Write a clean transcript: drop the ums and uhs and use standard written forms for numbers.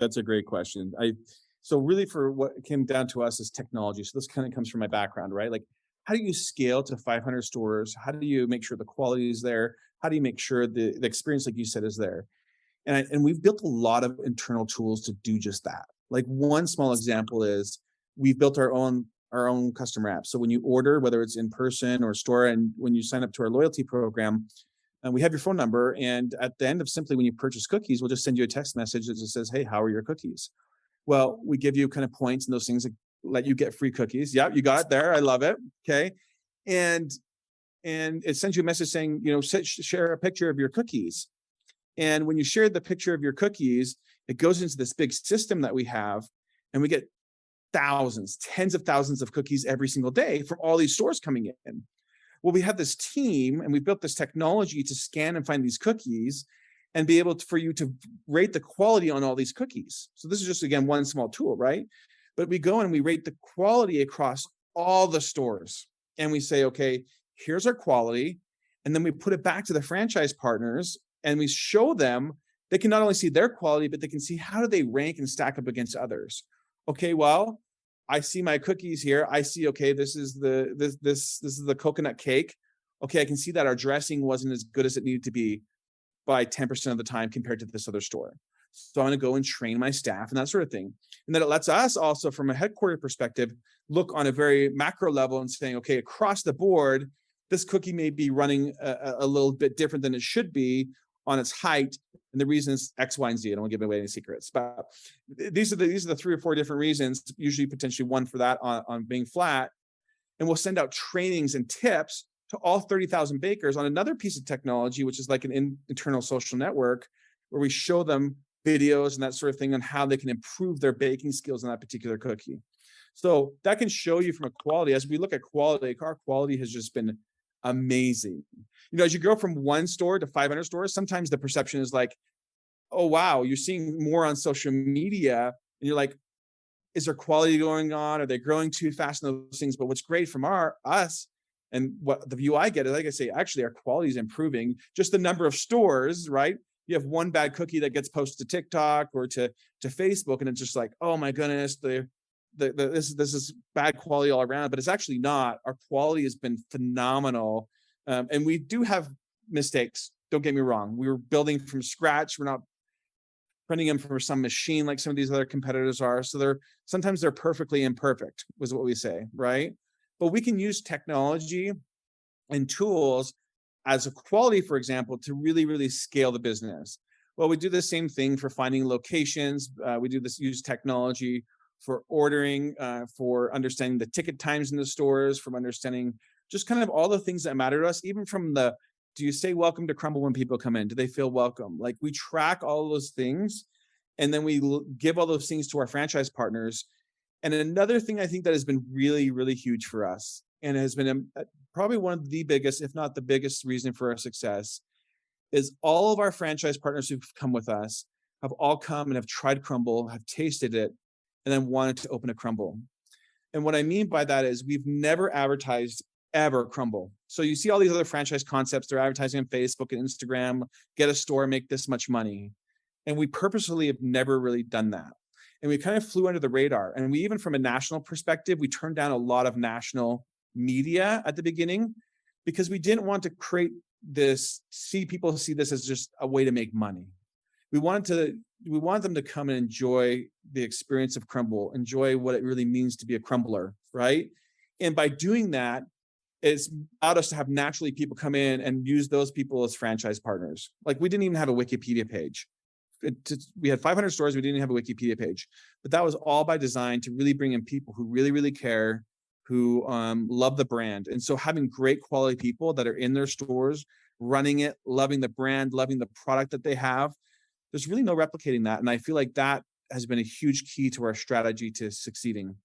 That's a great question. So really for what it came down to us is technology. So this kind of comes from my background, right? Like, how do you scale to 500 stores? How do you make sure the quality is there? How do you make sure the experience, like you said, is there? And we've built a lot of internal tools to do just that. Like one small example is we've built our own customer app. So when you order, whether it's in person or store, and when you sign up to our loyalty program, and we have your phone number. And at the end of simply when you purchase cookies, we'll just send you a text message that just says, "Hey, how are your cookies?" Well, we give you kind of points and those things that let you get free cookies. Yep, you got it there. I love it. Okay. And it sends you a message saying, share a picture of your cookies. And when you share the picture of your cookies, it goes into this big system that we have, and we get thousands, tens of thousands of cookies every single day from all these stores coming in. Well, we have this team and we built this technology to scan and find these cookies and be able for you to rate the quality on all these cookies. So this is just, again, one small tool, right? But we go and we rate the quality across all the stores. And we say, okay, here's our quality. And then we put it back to the franchise partners and we show them, they can not only see their quality, but they can see how do they rank and stack up against others. Okay, well, I see my cookies here. I see, okay, this is the coconut cake. Okay, I can see that our dressing wasn't as good as it needed to be by 10% of the time compared to this other store. So I'm going to go and train my staff and that sort of thing. And then it lets us also, from a headquarter perspective, look on a very macro level and saying, okay, across the board, this cookie may be running a little bit different than it should be on its height. And the reason is X, Y, and Z. I don't want to give away any secrets, but these are the 3 or 4 different reasons, usually potentially one for that on being flat. And we'll send out trainings and tips to all 30,000 bakers on another piece of technology, which is like an internal social network where we show them videos and that sort of thing on how they can improve their baking skills on that particular cookie. So that can show you from a quality, as we look at quality, our quality has just been amazing. As you go from one store to 500 stores, sometimes the perception is like, oh, wow, you're seeing more on social media. And you're like, is there quality going on? Are they growing too fast and those things? But what's great from us and what the view I get is, like I say, actually our quality is improving. Just the number of stores, right? You have one bad cookie that gets posted to TikTok or to Facebook, and it's just like, oh my goodness, this is bad quality all around. But it's actually not. Our quality has been phenomenal. And we do have mistakes. Don't get me wrong. We were building from scratch. We're not printing them from some machine like some of these other competitors are. So sometimes they're perfectly imperfect, was what we say, right? But we can use technology and tools as a quality, for example, to really, really scale the business. Well, we do the same thing for finding locations. We use technology for ordering, for understanding the ticket times in the stores, from understanding just kind of all the things that matter to us, even from do you say welcome to Crumbl when people come in? Do they feel welcome? Like, we track all those things, and then we give all those things to our franchise partners. And another thing I think that has been really, really huge for us, and has been probably one of the biggest, if not the biggest reason for our success, is all of our franchise partners who've come with us have all come and have tried Crumbl, have tasted it, and then wanted to open a Crumbl. And what I mean by that is we've never advertised ever Crumbl. So you see all these other franchise concepts, they're advertising on Facebook and Instagram, get a store, make this much money. And we purposely have never really done that. And we kind of flew under the radar. And we, even from a national perspective, we turned down a lot of national media at the beginning because we didn't want to create people see this as just a way to make money. We want them to come and enjoy the experience of Crumbl, enjoy what it really means to be a Crumbler, right? And by doing that, it's allowed us to have naturally people come in and use those people as franchise partners. Like, we didn't even have a Wikipedia page. We had 500 stores. We didn't have a Wikipedia page, but that was all by design to really bring in people who really, really care, who love the brand. And so having great quality people that are in their stores, running it, loving the brand, loving the product that they have, there's really no replicating that. And I feel like that has been a huge key to our strategy to succeeding.